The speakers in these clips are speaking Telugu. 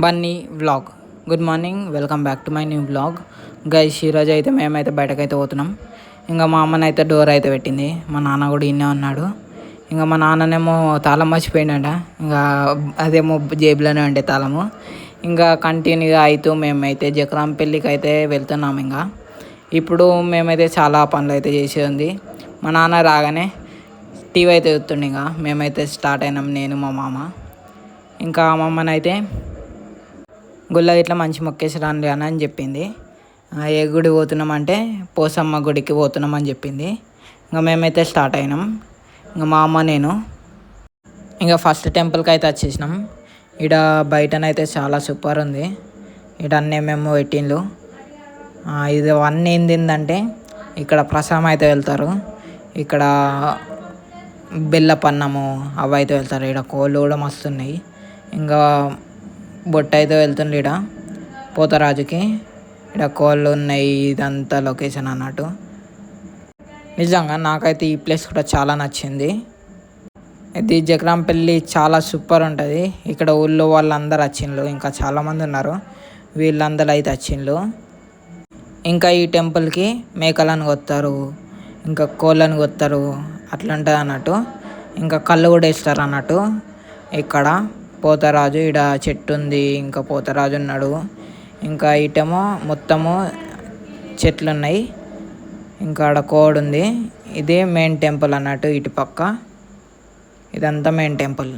Bunny vlog. Good morning, welcome back to my new vlog. Guys, ఈరోజు అయితే మేమైతే బయటకైతే పోతున్నాం. ఇంకా మా అమ్మనైతే డోర్ అయితే పెట్టింది, మా నాన్న కూడా ఇన్నే ఉన్నాడు. ఇంకా మా నాన్ననేమో తాళం మర్చిపోయిండ, ఇంకా అదేమో జేబులోనే ఉండే తాళము. ఇంకా కంటిన్యూగా అవుతూ మేమైతే జక్రాంపల్లికి అయితే వెళ్తున్నాం. ఇంకా ఇప్పుడు మేమైతే చాలా పనులు అయితే చేసేది ఉంది. మా నాన్న రాగానే టీవీ అయితే చూస్తుండే. ఇంకా మేమైతే స్టార్ట్ అయినాం, నేను మా మామ. ఇంకా మా అమ్మనైతే గుళ్ళ ఇట్లా మంచి మొక్కేసి రండి అని చెప్పింది. ఏ గుడి పోతున్నామంటే పోసమ్మ గుడికి పోతున్నామని చెప్పింది. ఇంకా మేమైతే స్టార్ట్ అయినాం, ఇంకా మా అమ్మ నేను. ఇంకా ఫస్ట్ టెంపుల్కి అయితే వచ్చేసినాం. ఇక్కడ బయటనైతే చాలా సూపర్ ఉంది. ఇక్కడ అన్నీ మేము పెట్టిండ్లు. ఇది అన్నీ ఏంటంటే ఇక్కడ ప్రసాదం అయితే వెళ్తారు, ఇక్కడ బెల్లపన్నము అవి అయితే వెళ్తారు. ఇక్కడ కోళ్ళు కూడా మస్తు ఉన్నాయి. ఇంకా బొట్టు అయితే వెళ్తుంది ఇక్కడ పోతరాజుకి. ఇక్కడ కోళ్ళు ఉన్నాయి. ఇదంతా లొకేషన్ అన్నట్టు. నిజంగా నాకైతే ఈ ప్లేస్ కూడా చాలా నచ్చింది. ఇది జక్రాంపల్లి చాలా సూపర్ ఉంటుంది. ఇక్కడ ఊళ్ళో వాళ్ళందరూ వచ్చిండ్రు, ఇంకా చాలామంది ఉన్నారు. వీళ్ళందరూ అయితే వచ్చిండ్రు. ఇంకా ఈ టెంపుల్కి మేకలను కొత్తారు, ఇంకా కోళ్ళను కొత్తారు, అట్లా ఉంటుంది అన్నట్టు. ఇంకా కళ్ళు కూడా వేస్తారు అన్నట్టు. ఇక్కడ పోతరాజు, ఈడ చెట్టు ఉంది, ఇంకా పోతరాజు ఉన్నాడు. ఇంకా ఇటేమో మొత్తము చెట్లు ఉన్నాయి, ఇంకా ఆడ కోడ్ ఉంది. ఇదే మెయిన్ టెంపుల్ అన్నట్టు. ఇటుపక్క ఇదంతా మెయిన్ టెంపుల్.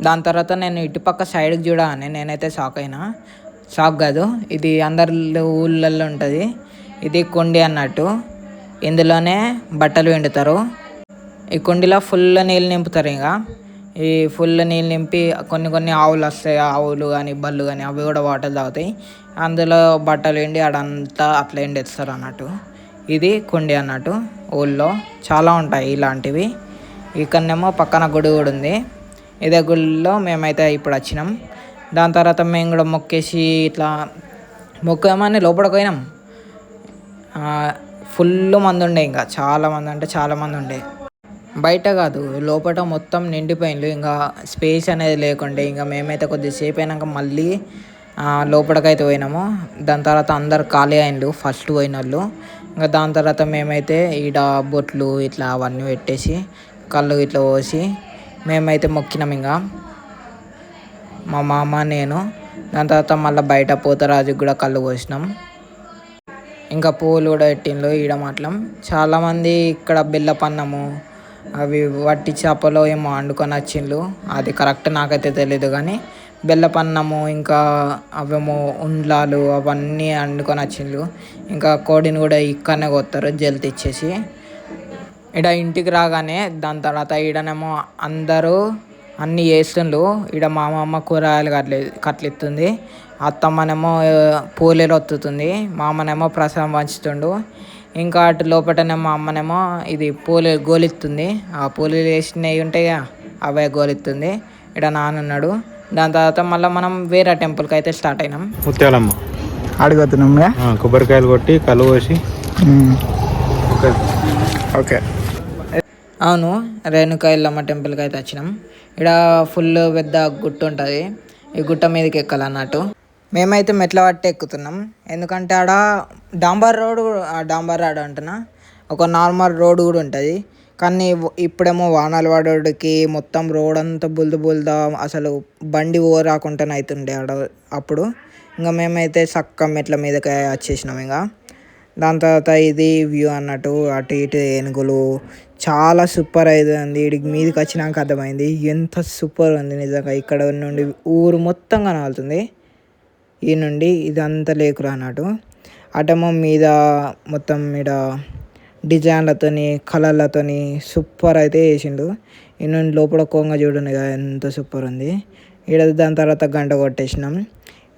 దాని తర్వాత నేను ఇటుపక్క సైడ్కి చూడగానే నేనైతే షాక్ అయినా. షాక్ కాదు, ఇది అందరి ఊళ్ళల్లో ఉంటుంది. ఇది కుండి అన్నట్టు. ఇందులోనే బట్టలు పిండుతారు. ఈ కుండీలో ఫుల్ నీళ్ళు నింపుతారు. ఇంకా ఈ ఫుల్ నీళ్ళు నింపి కొన్ని ఆవులు వస్తాయి, ఆవులు కానీ బళ్ళు కానీ అవి కూడా వాటర్ తాగుతాయి. అందులో బట్టలు ఎండి ఆడంతా అట్లా ఎండేస్తారు అన్నట్టు. ఇది కుండి అన్నట్టు. ఊళ్ళో చాలా ఉంటాయి ఇలాంటివి. ఇక్కడనేమో పక్కన గుడి కూడా ఉంది. ఇదే గుడిలో మేమైతే ఇప్పుడు వచ్చినాం. దాని తర్వాత మేము కూడా మొక్కేసి ఇట్లా మొక్కేమని లోపలికి పోయినాం. ఫుల్ మంది ఉండే, ఇంకా చాలామంది అంటే చాలామంది ఉండే. బయట కాదు, లోపల మొత్తం నిండిపోయింది. ఇంకా స్పేస్ అనేది లేకుండే. ఇంకా మేమైతే కొద్దిసేపు అయినాక మళ్ళీ లోపలికైతే పోయినాము. దాని తర్వాత అందరు ఖాళీ అయినలు ఫస్ట్ పోయిన వాళ్ళు. ఇంకా దాని తర్వాత మేమైతే ఈడ బొట్లు ఇట్లా అవన్నీ పెట్టేసి కళ్ళు ఇట్లా పోసి మేమైతే మొక్కినాం. ఇంకా మా మామ నేను. దాని తర్వాత మళ్ళీ బయట పోతరాజుకి కూడా కళ్ళు పోసినాం. ఇంకా పువ్వులు కూడా పెట్టిండ్రు ఈడ మాటలం. చాలామంది ఇక్కడ బెల్లపన్నము అవి వట్టి చేపలో ఏమో వండుకొని వచ్చిండ్రు. అది కరెక్ట్ నాకైతే తెలీదు, కానీ బెల్లపన్నము ఇంకా అవేమో ఉండ్లాలు అవన్నీ వండుకొని వచ్చిండ్రు. ఇంకా కోడిని కూడా ఇక్కడనే కొత్తారు జల్తి ఇచ్చేసి. ఈడ ఇంటికి రాగానే దాని తర్వాత ఈడనేమో అందరూ అన్నీ చేస్తుండ్రు. ఈడ మా అమ్మ కూరగాయలు కట్లెత్తుంది, అత్తమ్మనేమో పూలేలు ఒత్తుతుంది, మా అమ్మనేమో ప్రసాదం పంచుతుండు. ఇంకా అటు లోపలనేమో అమ్మనేమో ఇది పూలు గోలిస్తుంది. ఆ పూలు వేసినవి ఉంటాయి అవే గోలిస్తుంది. ఇక్కడ నాన్న ఉన్నాడు. దాని తర్వాత మళ్ళీ మనం వేరే టెంపుల్కి అయితే స్టార్ట్ అయినాం. ముత్యాలమ్మ అడుగుతున్నాం, కొబ్బరికాయలు కొట్టి కళ్ళు పోసి. ఓకే, అవును, రేణుకా ఎల్లమ్మ టెంపుల్కి అయితే వచ్చినాం. ఇక్కడ ఫుల్ పెద్ద గుట్ట ఉంటుంది. ఈ గుట్ట మీదకి ఎక్కాలన్నట్టు. మేమైతే మెట్ల పట్టి ఎక్కుతున్నాం, ఎందుకంటే ఆడ డాంబర్ రోడ్ అంటున్నా, ఒక నార్మల్ రోడ్ కూడా ఉంటుంది. కానీ ఇప్పుడేమో వానాలు పడేటికి మొత్తం రోడ్ అంతా బుల్ద అసలు బండి రాకుండా అవుతుండే ఆడ అప్పుడు. ఇంకా మేమైతే చక్క మెట్ల మీదకి వచ్చేసినాం. ఇంకా దాని తర్వాత ఇది వ్యూ అన్నట్టు. అటు ఇటు ఏనుగులు చాలా సూపర్ అవుతుంది. వీడికి మీదకి వచ్చినాక అర్థమైంది ఎంత సూపర్ ఉంది నిజంగా. ఇక్కడ నుండి ఊరు మొత్తం కనబడుతుంది. ఈ నుండి ఇదంతా లేకురా అన్నట్టు. అటేమో మీద మొత్తం మీద డిజైన్లతోని కలర్లతోని సూపర్ అయితే వేసిండు. ఈ నుండి లోపల కొంగ చూడండి కదా ఎంత సూపర్ ఉంది. ఇక్కడ దాని తర్వాత గంట కొట్టేసినాం.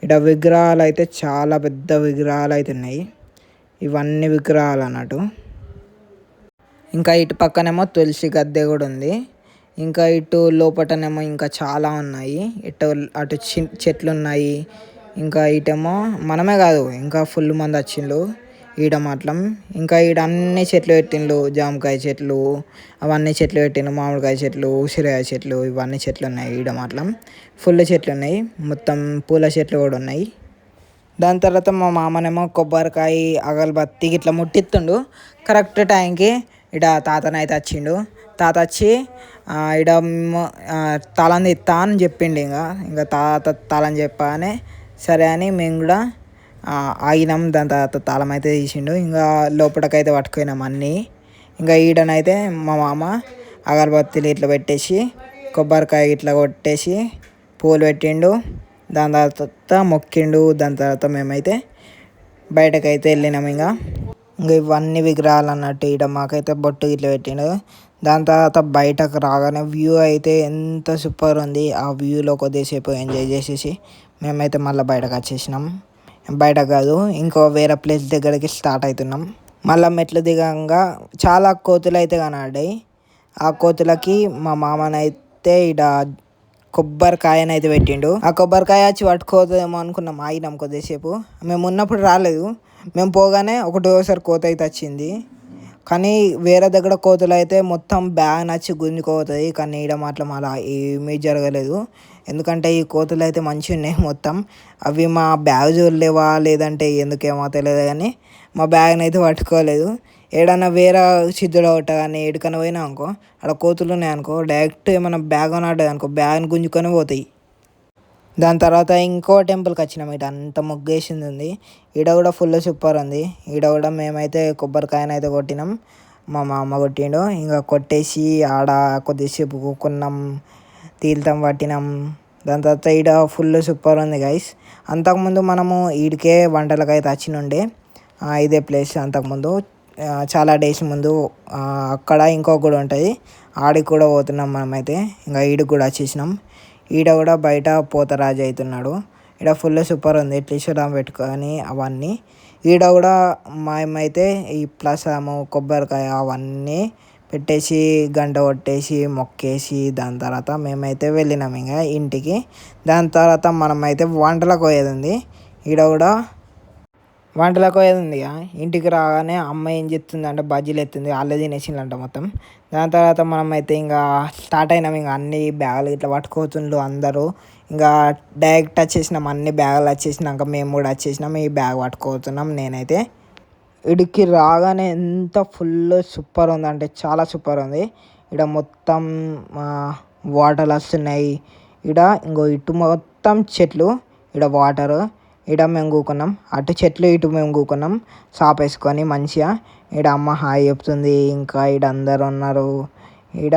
ఇక్కడ విగ్రహాలు అయితే చాలా పెద్ద విగ్రహాలు అయితే ఉన్నాయి. ఇవన్నీ విగ్రహాలు అన్నట్టు. ఇంకా ఇటు పక్కనేమో తులసి గద్దె కూడా ఉంది. ఇంకా ఇటు లోపటనేమో ఇంకా చాలా ఉన్నాయి. అటు చెట్లు ఉన్నాయి. ఇంకా ఇటేమో మనమే కాదు ఇంకా ఫుల్ మంది వచ్చిండ్రు. ఈడ మాత్రం. ఇంకా ఈడ అన్ని చెట్లు పెట్టిండ్రు, జామకాయ చెట్లు అవన్నీ చెట్లు పెట్టిండ్రు, మామిడికాయ చెట్లు, ఉసిరికాయ చెట్లు, ఇవన్నీ చెట్లు ఉన్నాయి ఈడ మాత్రం. ఫుల్ చెట్లు ఉన్నాయి, మొత్తం పూల చెట్లు కూడా ఉన్నాయి. దాని తర్వాత మా మామనేమో కొబ్బరికాయ అగరబత్తి ఇట్లా ముట్టిస్తుండు కరెక్ట్ టైంకి. ఇడ తాతనైతే వచ్చిండు. తాత వచ్చి ఇడ తాళం తీస్తా అని చెప్పిండు. ఇంకా తాత తాళం చెప్పగానే సరే అని మేము కూడా ఆగినాం. దాని తర్వాత తాళం అయితే తీసిండు. ఇంకా లోపలికైతే పట్టుకున్నాం అన్నీ. ఇంకా ఈడనైతే మా మామ అగరబత్తిలు ఇట్లా పెట్టేసి కొబ్బరికాయ ఇట్లా కొట్టేసి పూలు పెట్టిండు. దాని తర్వాత మొక్కిండు. దాని తర్వాత మేమైతే బయటకైతే వెళ్ళినాం. ఇంకా ఇవన్నీ విగ్రహాలు అన్నట్టు. ఈడ మాకైతే బొట్టు ఇట్లా పెట్టిండు. దాని తర్వాత బయటకు రాగానే వ్యూ అయితే ఎంత సూపర్ ఉంది. ఆ వ్యూలో కొద్దిసేపు ఎంజాయ్ చేసేసి మేమైతే మళ్ళీ బయటకు వచ్చేసినాం. బయట కాదు, ఇంకో వేరే ప్లేస్ దగ్గరికి స్టార్ట్ అవుతున్నాం. మళ్ళీ మెట్లు దిగంగా చాలా కోతులు అయితే కనబడ్డాయి. ఆ కోతులకి మా మామనైతే ఈడ కొబ్బరికాయనైతే పెట్టిండు. ఆ కొబ్బరికాయ వచ్చి పట్టుకోదేమో అనుకున్నాం, ఆగినాం కొద్దిసేపు. మేము ఉన్నప్పుడు రాలేదు, మేము పోగానే ఒకటోసారి కోత అయితే వచ్చింది. కానీ వేరే దగ్గర కోతులు అయితే మొత్తం బ్యాగ్ నచ్చి గుంజుకోతుంది. కానీ ఈడ మాత్రం అలా ఏమీ జరగలేదు. ఎందుకంటే ఈ కోతులు అయితే మంచిగా ఉన్నాయి మొత్తం. అవి మా బ్యాగ్ చూడలేవా లేదంటే ఎందుకేమో తెలియదు, కానీ మా బ్యాగ్ని అయితే పట్టుకోలేదు. ఏడన్నా వేరే సిద్ధుడు ఒకట కానీ ఎక్కడికైనా పోయినా అనుకో, అక్కడ కోతులు ఉన్నాయి అనుకో, డైరెక్ట్ ఏమైనా బ్యాగ్ అన్నట్టు అనుకో బ్యాగ్ని గుంజుకొని పోతాయి. దాని తర్వాత ఇంకో టెంపుల్కి వచ్చినాం. ఇటు అంత ముగ్గేసింది ఉంది. ఈడ కూడా ఫుల్ సూపర్ ఉంది. ఈడ కూడా మేమైతే కొబ్బరికాయనైతే కొట్టినాం. మా అమ్మ కొట్టిండు. ఇంకా కొట్టేసి ఆడ కొద్దిసేపు కూకున్నాం, తీర్థం పట్టినాం. దాని తర్వాత ఈడ ఫుల్ సూపర్ ఉంది గైస్. అంతకుముందు మనము ఈడికే వంటలకు అయితే వచ్చినుండే, ఇదే ప్లేస్. అంతకుముందు చాలా డేస్ ముందు అక్కడ ఇంకో గుడి ఉంటుంది, ఆడికి కూడా పోతున్నాం మనమైతే. ఇంకా ఈడికి కూడా వచ్చేసినాం. ఈడ కూడా బయట పోతరాజు అవుతున్నాడు. ఈడ ఫుల్ సూపర్ ఉంది, త్రిశూలం పెట్టుకొని అవన్నీ. ఈడ కూడా మేమైతే ఈ ప్లసము కొబ్బరికాయ అవన్నీ పెట్టేసి గంట కొట్టేసి మొక్కేసి దాని తర్వాత మేమైతే వెళ్ళినాం ఇంకా ఇంటికి. దాని తర్వాత మనమైతే వంటలకు పోయేది ఉంది. ఈడ కూడా వంటలకు పోయేది ఉంది. ఇంటికి రాగానే అమ్మ ఏం చెప్తుంది అంటే బజ్జీలు ఎత్తుంది, వాళ్ళే తినేసిందంట మొత్తం. దాని తర్వాత మనమైతే ఇంకా స్టార్ట్ అయినాం. ఇంకా అన్ని బ్యాగులు ఇట్లా పట్టుకోతుండ్రు అందరూ. ఇంకా డైరెక్ట్ వచ్చేసినాం, అన్ని బ్యాగులు వచ్చేసినాక మేము కూడా వచ్చేసినాం. ఈ బ్యాగ్ పట్టుకోతున్నాం. నేనైతే ఇడికి రాగానే ఎంత ఫుల్ సూపర్ ఉంది అంటే చాలా సూపర్ ఉంది. ఇక్కడ మొత్తం వాటర్లు వస్తున్నాయి. ఇక్కడ ఇంకో ఇటు మొత్తం చెట్లు, ఇక్కడ వాటరు. ఇక్కడ మేము కూకున్నాం, అటు చెట్లు ఇటు మేము కూకున్నాం షాప్ వేసుకొని మంచిగా. ఇక్కడ అమ్మ హాయ్ చెప్తుంది. ఇంకా ఇక్కడ అందరు ఉన్నారు. ఇక్కడ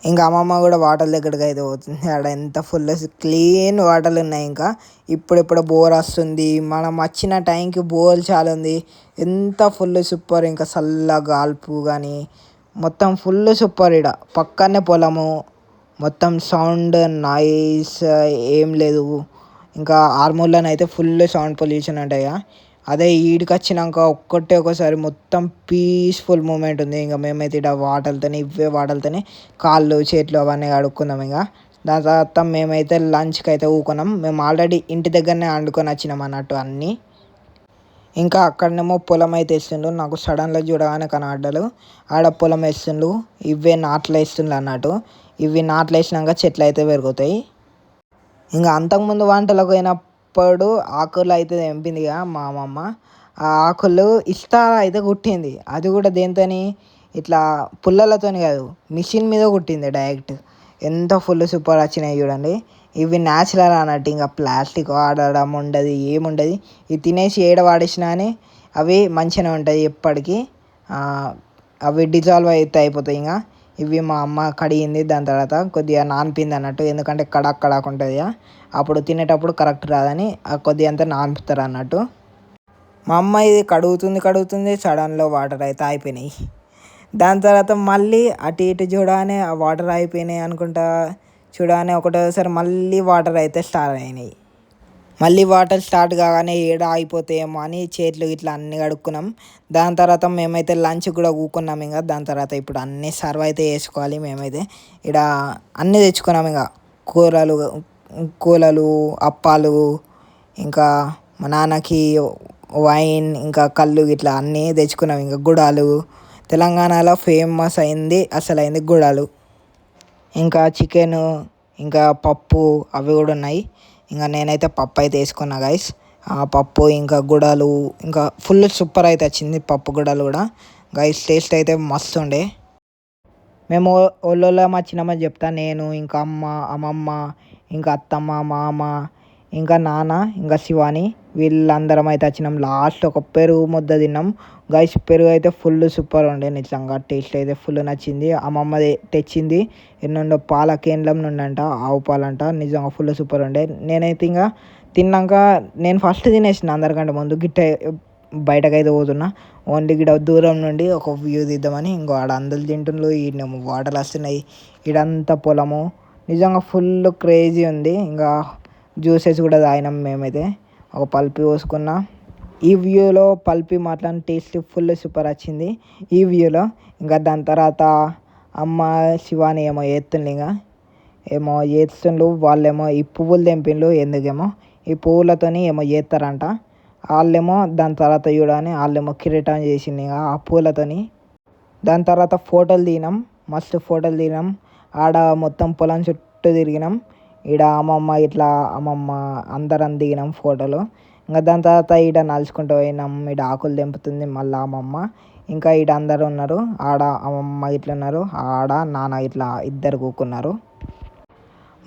ఇంకా అమ్మమ్మ కూడా వాటర్ దగ్గరికి అయితే పోతుంది. ఆడ ఎంత ఫుల్ క్లీన్ వాటర్లు ఉన్నాయి. ఇంకా ఇప్పుడిప్పుడు బోర్ వస్తుంది. మనం వచ్చిన టైంకి బోర్ చాలా ఉంది. ఎంత ఫుల్ సూపర్. ఇంకా చల్ల గాల్పు కానీ మొత్తం ఫుల్ సూపర్. ఇక్కడ పక్కనే పొలము, మొత్తం సౌండ్ నాయిస్ ఏం లేదు. ఇంకా ఆర్మూర్లోనే అయితే ఫుల్ సౌండ్ పొల్యూషన్ ఉంటాయి. అదే ఈడికి వచ్చినాక ఒకసారి మొత్తం పీస్ఫుల్ మూమెంట్ ఉంది. ఇంకా మేమైతే ఇక్కడ వాటర్తోనే ఇవే వాటర్తోనే కాళ్ళు చేతులు అవన్నీ కడుక్కున్నాం. ఇంకా దాని తర్వాత మేమైతే లంచ్కి అయితే ఊకున్నాం. మేము ఆల్రెడీ ఇంటి దగ్గరనే వండుకొని వచ్చినాం అన్నట్టు అన్నీ. ఇంకా అక్కడనేమో పొలం అయితే వేస్తుండ్రు. నాకు సడన్గా చూడగానే కనబడ్డారు. ఆడ పొలం వేస్తుండ్రు, ఇవే నాట్లు వేస్తుండ్రు అన్నట్టు. ఇవి నాట్లు వేసినాక చెట్లు అయితే పెరుగుతాయి. ఇంకా అంతకుముందు వంటలకు పోయినప్పుడు ఆకులు అయితే తెంపింది మా అమ్మమ్మ. ఆ ఆకులు ఇస్తారా అయితే కుట్టింది. అది కూడా దేనితోని, ఇట్లా పుల్లలతోని కాదు, మిషన్ మీద కుట్టింది డైరెక్ట్. ఎంత ఫుల్ సూపర్ వచ్చినాయి చూడండి. ఇవి న్యాచురల్ అన్నట్టు. ఇంకా ప్లాస్టిక్ వాడడం ఉండదు, ఏముండదు. ఇవి తినేసి ఏడ వాడేసినా కానీ అవి మంచిగానే ఉంటాయి ఎప్పటికీ. అవి డిజాల్వ్ అయితే అయిపోతాయి. ఇంకా ఇవి మా అమ్మ కడిగింది. దాని తర్వాత కొద్దిగా నానిపింది అన్నట్టు. ఎందుకంటే కడాక్ కడాక్ ఉంటుంది, అప్పుడు తినేటప్పుడు కరెక్ట్ రాదని కొద్దిగా అంతా నానుపుతారు అన్నట్టు. మా అమ్మ ఇది కడుగుతుంది సడన్లో వాటర్ అయితే అయిపోయినాయి. దాని తర్వాత మళ్ళీ అటు ఇటు చూడగానే ఆ వాటర్ అయిపోయినాయి అనుకుంటా. చూడగానే ఒకటోసారి మళ్ళీ వాటర్ అయితే స్టార్ట్ అయినాయి. మళ్ళీ వాటర్ స్టార్ట్ కాగానే ఏడ అయిపోతాయేమో అని చేతులు ఇట్లా అన్నీ కడుక్కున్నాం. దాని తర్వాత మేమైతే లంచ్ కూడా కూకున్నాం. ఇంకా దాని తర్వాత ఇప్పుడు అన్నీ సర్వ్ అయితే చేసుకోవాలి. మేమైతే ఇక్కడ అన్నీ తెచ్చుకున్నాం. ఇంకా కూరలు, అప్పాలు, ఇంకా మా నాన్నకి వైన్ ఇంకా కళ్ళు ఇట్లా అన్నీ తెచ్చుకున్నాం. ఇంకా గుడాలు తెలంగాణలో ఫేమస్ అయింది అసలైంది గుడాలు. ఇంకా చికెను ఇంకా పప్పు అవి కూడా ఉన్నాయి. ఇంకా నేనైతే పప్పు అయితే వేసుకున్నా గైస్. ఆ పప్పు ఇంకా గుడాలు ఇంకా ఫుల్ సూపర్ అయితే వచ్చింది పప్పు గుడాలు కూడా గైస్. టేస్ట్ అయితే మస్తు ఉండే. మేము ఒళ్ళోళ్ళం వచ్చినామని చెప్తా. నేను ఇంకా అమ్మ అమ్మమ్మ ఇంకా అత్తమ్మ మామ ఇంకా నాన్న ఇంకా శివాని వీళ్ళందరం అయితే వచ్చినాం. లాస్ట్ ఒక పెరుగు ముద్ద తిన్నాం గైస్. పెరుగు అయితే ఫుల్ సూపర్ ఉండే నిజంగా. టేస్ట్ అయితే ఫుల్ నచ్చింది. అమ్మమ్మ తెచ్చింది ఎన్నుండో పాల కేంద్రం నుండి అంట, ఆవు పాలంట. నిజంగా ఫుల్ సూపర్ ఉండే. నేనైతే ఇంకా తిన్నాక నేను ఫస్ట్ తినేసిన అందరికంటే ముందు. గిట్ట బయటకైతే పోతున్నా ఓన్లీ గిడ దూరం నుండి ఒక వ్యూ తీద్దామని. ఇంకో ఆడ అందరు తింటుండ్రు, ఈడేమో వాటర్లు వస్తున్నాయి. ఈడంతా పొలము నిజంగా ఫుల్ క్రేజీ ఉంది. ఇంకా జ్యూసెస్ కూడా తాగినాం మేమైతే. ఒక పల్పి పోసుకున్నా. ఈ వ్యూలో పల్పి మాట్లాడిన టేస్ట్ ఫుల్ సూపర్ వచ్చింది ఈ వ్యూలో. ఇంకా దాని తర్వాత అమ్మ శివాని ఏమో చేస్తుండ్రు. ఇంకా ఏమో చేస్తుండ్రు వాళ్ళేమో ఈ పువ్వులు తెంపిండ్రు. ఎందుకేమో ఈ పువ్వులతోని ఏమో చేస్తారంట. వాళ్ళేమో దాని తర్వాత చూడని వాళ్ళేమో కిరీటం చేసింది ఇంకా ఆ పూలతోని. దాని తర్వాత ఫోటోలు దిగినాం, మస్తు ఫోటోలు దిగినాం. ఆడ మొత్తం పొలం చుట్టూ తిరిగినాం. ఈడ అమ్మమ్మ ఇట్లా అమ్మమ్మ అందరం దిగినాం ఫోటోలు. ఇంకా దాని తర్వాత ఈడ నడుచుకుంటూ పోయినాం. ఈడ ఆకులు తెంపుతుంది మళ్ళీ అమ్మమ్మ. ఇంకా ఈడ అందరు ఉన్నారు. ఆడ అమ్మమ్మ ఇట్లా ఉన్నారు, ఆడ నాన్న ఇట్లా ఇద్దరు కూకున్నారు.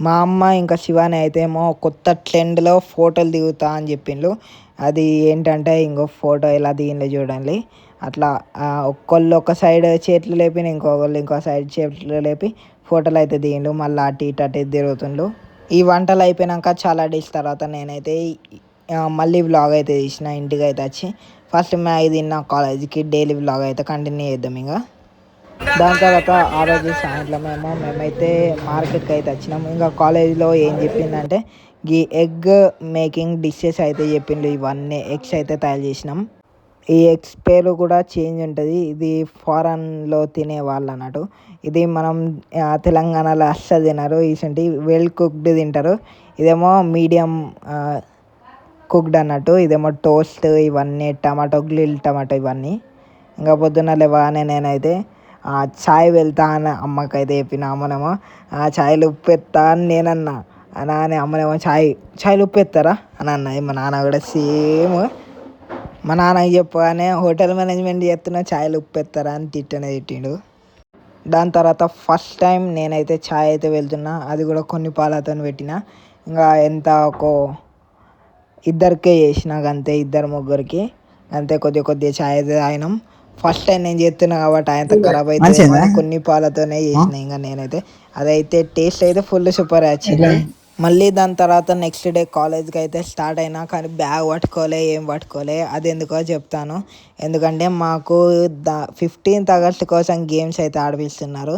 మా అమ్మ ఇంకా శివాని అయితే ఏమో కొత్త ట్రెండ్లో ఫోటోలు దిగుతా అని చెప్పిండ్రు. అది ఏంటంటే ఇంకో ఫోటో ఎలా దిగిందో చూడండి. అట్లా ఒక్కళ్ళు ఒక సైడ్ చేతులు లేపి ఇంకొకళ్ళు ఇంకో సైడ్ చేతులు లేపి ఫోటోలు అయితే దిగిండు. మళ్ళీ అటు ఇటు అటు తిరుగుతుండు. ఈ వంటలు అయిపోయాక చాలా డేస్ తర్వాత నేనైతే మళ్ళీ వ్లాగ్ అయితే తీసిన ఇంటికి అయితే వచ్చి. ఫస్ట్ మ్యాగీ తిన్న కాలేజీకి డైలీ వ్లాగ్ అయితే కంటిన్యూ చేద్దాం. ఇంకా దాని తర్వాత ఆ రోజు సాయంత్రం మేమైతే మార్కెట్కి అయితే వచ్చినాం. ఇంకా కాలేజీలో ఏం చెప్పిందంటే ఈ ఎగ్ మేకింగ్ డిషెస్ అయితే చెప్పిండు. ఇవన్నీ ఎగ్స్ అయితే తయారు చేసినాం. ఈ ఎగ్స్ పేరు కూడా చేంజ్ ఉంటుంది. ఇది ఫారెన్లో తినేవాళ్ళు అన్నట్టు. ఇది మనం తెలంగాణలో అస్సలు తినరు. ఇసంటి వెల్ కుక్డ్ తింటారు. ఇదేమో మీడియం కుక్డ్ అన్నట్టు. ఇదేమో టోస్ట్ ఇవన్నీ టమాటో గ్రిల్ టమాటో ఇవన్నీ. ఇంకా పొద్దున్న లేవగానే నేనైతే ఛాయ్ వెళ్తా అని అమ్మకైతే చెప్పిన. అమ్మనేమో ఛాయ్లు ఉప్పెత్తా అని నేనన్నా. అని అమ్మనేమో ఛాయ్లు ఉప్పెత్తారా అని అన్నది. మా నాన్న కూడా సేమ్ మా నాన్నకి చెప్పగానే హోటల్ మేనేజ్మెంట్ చేస్తున్నా ఛాయ్లు ఉప్పెత్తారా అని తిట్టిండు. దాని తర్వాత ఫస్ట్ టైం నేనైతే ఛాయ్ అయితే వెళ్తున్నా. అది కూడా కొన్ని పాలతో పెట్టిన. ఇంకా ఎంత ఒక ఇద్దరికే చేసిన అంతే, ఇద్దరు ముగ్గురికి అంతే. కొద్దిగా ఛాయ్ అయితే తాగినాం. ఫస్ట్ టైం నేను చేస్తున్నా కాబట్టి ఆయన ఖరాబ్ అయితే కొన్ని పాలతోనే చేసిన. ఇంకా నేనైతే అదైతే టేస్ట్ అయితే ఫుల్ సూపర్ వచ్చింది. మళ్ళీ దాని తర్వాత నెక్స్ట్ డే కాలేజ్కి అయితే స్టార్ట్ అయినా. కానీ బ్యాగ్ పట్టుకోలే, ఏం పట్టుకోలే. అది ఎందుకో చెప్తాను. ఎందుకంటే మాకు 15th August కోసం గేమ్స్ అయితే ఆడిపిస్తున్నారు.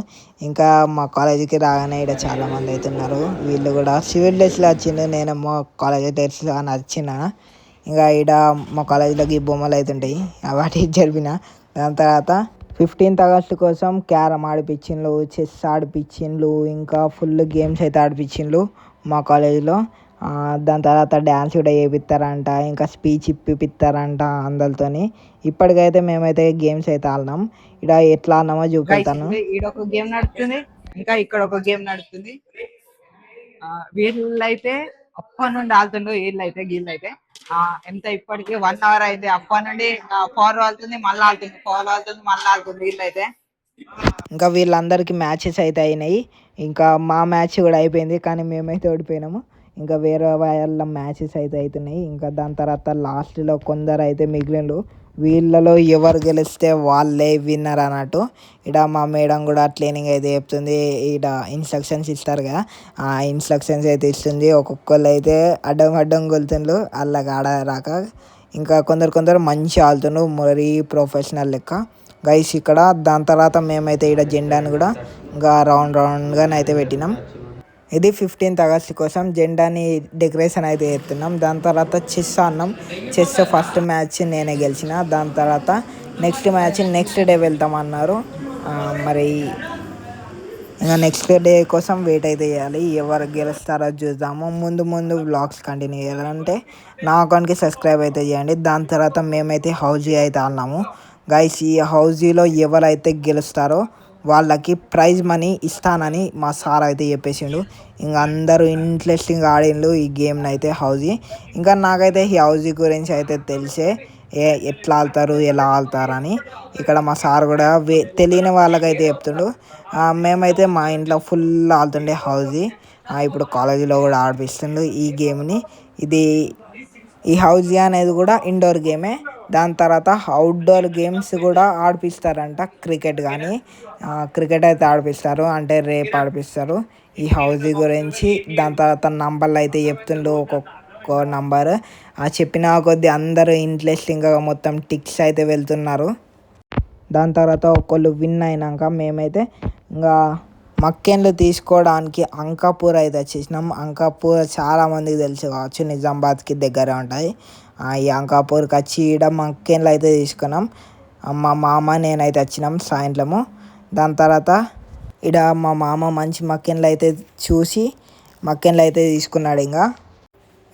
ఇంకా మా కాలేజీకి రాగానే ఇక్కడ చాలామంది అవుతున్నారు. వీళ్ళు కూడా సివిల్ డ్రెస్లో వచ్చిండు. నేనేమో కాలేజ్ డ్రెస్లో అని వచ్చిన. ఇంకా ఇక్కడ మా కాలేజీలోకి బొమ్మలు అవుతుంటాయి, వాటి జరిపిన. దాని తర్వాత 15th August కోసం క్యారమ్ ఆడిపించిండ్రు, చెస్ ఆడిపించిండ్రు, ఇంకా ఫుల్ గేమ్స్ అయితే ఆడిపించిండ్రు మా కాలేజీలో. దాని తర్వాత డ్యాన్స్ కూడా చేపిస్తారంట, ఇంకా స్పీచ్ ఇప్పిస్తారంట అందరితోని. ఇప్పటికైతే మేమైతే గేమ్స్ అయితే ఆడినాం. ఇక్కడ ఎట్లా ఆడినామో చూపెడతాను. ఈడ ఒక గేమ్ నడుస్తుంది, ఇంకా ఇక్కడ ఒక గేమ్ నడుస్తుంది. వీళ్ళైతే అప్ప నుండి ఆడుతుండ్రు. వీళ్ళైతే ఎంత ఇప్పటికి 1 hour అయితే అప్ప నుండి ఫోర్ ఆడుతుంది, మళ్ళీ ఆడుతుంది, ఫోర్ ఆడుతుంది, మళ్ళీ ఆడుతుంది. వీళ్ళైతే ఇంకా వీళ్ళందరికీ మ్యాచెస్ అయితే అయినాయి. ఇంకా మా మ్యాచ్ కూడా అయిపోయింది, కానీ మేమైతే ఓడిపోయినాము. ఇంకా వేరే వాళ్ళ మ్యాచెస్ అయితే అవుతున్నాయి. ఇంకా దాని తర్వాత లాస్ట్లో కొందరు అయితే మిగిలిండ్రు. వీళ్ళలో ఎవరు గెలిస్తే వాళ్ళే విన్నర్ అన్నట్టు. ఇక్కడ మా మేడం కూడా ట్రైనింగ్ అయితే చెప్తుంది. ఇక్కడ ఇన్స్ట్రక్షన్స్ ఇస్తారు కదా, ఆ ఇన్స్ట్రక్షన్స్ అయితే ఇస్తుంది. ఒక్కొక్కళ్ళు అయితే అడ్డం కొలుతుండ్రు వాళ్ళకి ఆడరాక. ఇంకా కొందరు మంచి ఆడుతుండ్రు, మరీ ప్రొఫెషనల్ లెక్క గైస్ ఇక్కడ. దాని తర్వాత మేమైతే ఇక్కడ జెండాను కూడా ఇంకా రౌండ్గానే అయితే పెట్టినాం. ఇది 15th August కోసం జెండాని డెకరేషన్ అయితే చేస్తున్నాం. దాని తర్వాత చెస్ ఆడినాం. చెస్ ఫస్ట్ మ్యాచ్ నేనే గెలిచిన. దాని తర్వాత నెక్స్ట్ మ్యాచ్ నెక్స్ట్ డే వెళ్తామన్నారు. మరి ఇంకా నెక్స్ట్ డే కోసం వెయిట్ అయితే చేయాలి. ఎవరు గెలుస్తారో చూద్దాము. ముందు ముందు వ్లాగ్స్ కంటిన్యూ చేయాలంటే నా అకౌంట్కి సబ్స్క్రైబ్ అయితే చేయండి. దాని తర్వాత మేమైతే హౌజీ అయితే ఆడినాము గైస్. ఈ హౌజీలో ఎవరైతే గెలుస్తారో వాళ్ళకి ప్రైజ్ మనీ ఇస్తానని మా సార్ అయితే చెప్పేసిండు. ఇంకా అందరూ ఇంట్రెస్టింగ్ ఆడిండు ఈ గేమ్ని అయితే హౌజీ. ఇంకా నాకైతే ఈ హౌజీ గురించి అయితే తెలిసే ఎట్లా ఆడతారు ఎలా ఆడతారు అని. ఇక్కడ మా సార్ కూడా తెలియని వాళ్ళకైతే చెప్తుండు. మేమైతే మా ఇంట్లో ఫుల్ ఆడుతుండే హౌజీ. ఇప్పుడు కాలేజీలో కూడా ఆడిపిస్తుండు ఈ గేమ్ని. ఈ హౌజీ అనేది కూడా ఇండోర్ గేమే. దాని తర్వాత అవుట్డోర్ గేమ్స్ కూడా ఆడిపిస్తారంట. క్రికెట్ కానీ క్రికెట్ అయితే ఆడిపిస్తారు, అంటే రేపు ఆడిపిస్తారు ఈ హౌజీ గురించి. దాని తర్వాత నంబర్లు అయితే చెప్తుండు, ఒక్కొక్క నంబర్ చెప్పిన కొద్దీ అందరూ ఇంట్రెస్టింగ్గా మొత్తం టిక్స్ అయితే వెళ్తున్నారు. దాని తర్వాత ఒకళ్ళు విన్ అయినాక మేమైతే ఇంకా మక్కెన్లు తీసుకోవడానికి అంకాపూర్ అయితే వచ్చేసినాం. అంకాపూర్ చాలామందికి తెలుసు కావచ్చు, నిజామాబాద్కి దగ్గర ఉంటాయి. ఈ అంకాపూర్కి వచ్చి ఈడ మక్కెన్లు అయితే తీసుకున్నాం. మా మామ నేనైతే వచ్చినాం సాయంత్రము. దాని తర్వాత ఈడ మా మామ మంచి మక్కెన్లు అయితే చూసి మక్కెన్లు అయితే తీసుకున్నాడు. ఇంకా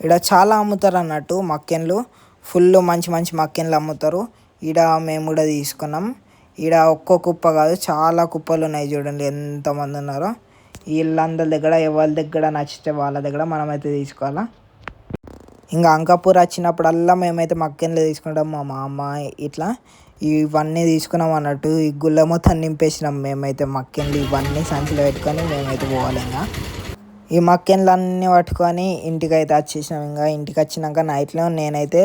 ఈడ చాలా అమ్ముతారు అన్నట్టు మక్కెన్లు, ఫుల్ మంచి మంచి మక్కెన్లు అమ్ముతారు. ఈడ మేము కూడా తీసుకున్నాం. ఈడ ఒక్క కుప్ప కాదు, చాలా కుప్పలు ఉన్నాయి. చూడండి ఎంతమంది ఉన్నారో. వీళ్ళందరి దగ్గర ఎవరి దగ్గర నచ్చితే వాళ్ళ దగ్గర మనమైతే తీసుకోవాలా. ఇంకా అంకాపూర్ వచ్చినప్పుడల్లా మేమైతే మక్కెన్లు తీసుకుంటాం. మా మామ ఇట్లా ఇవన్నీ తీసుకున్నాం అన్నట్టు. ఈ గుళ్ళ మొత్తం నింపేసినాం మేమైతే మక్కెన్లు. ఇవన్నీ సంచిలో పెట్టుకొని మేమైతే పోవాలి. ఇంకా ఈ మక్కెన్లు అన్నీ పట్టుకొని ఇంటికి అయితే వచ్చేసినాం. ఇంకా ఇంటికి వచ్చినాక నైట్లో నేనైతే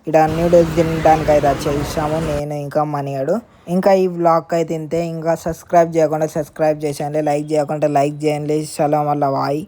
ఇక్కడ నూడిల్స్ తినడానికి అయితే వచ్చేసాము, నేను ఇంకా మనీగాడు. ఇంకా ఈ వ్లాగ్ అయితే ఇంతే. ఇంకా సబ్స్క్రైబ్ చేయకుండా సబ్స్క్రైబ్ చేసేయండి, లైక్ చేయకుండా లైక్ చేయండి. సలాం వల్ల బాయ్.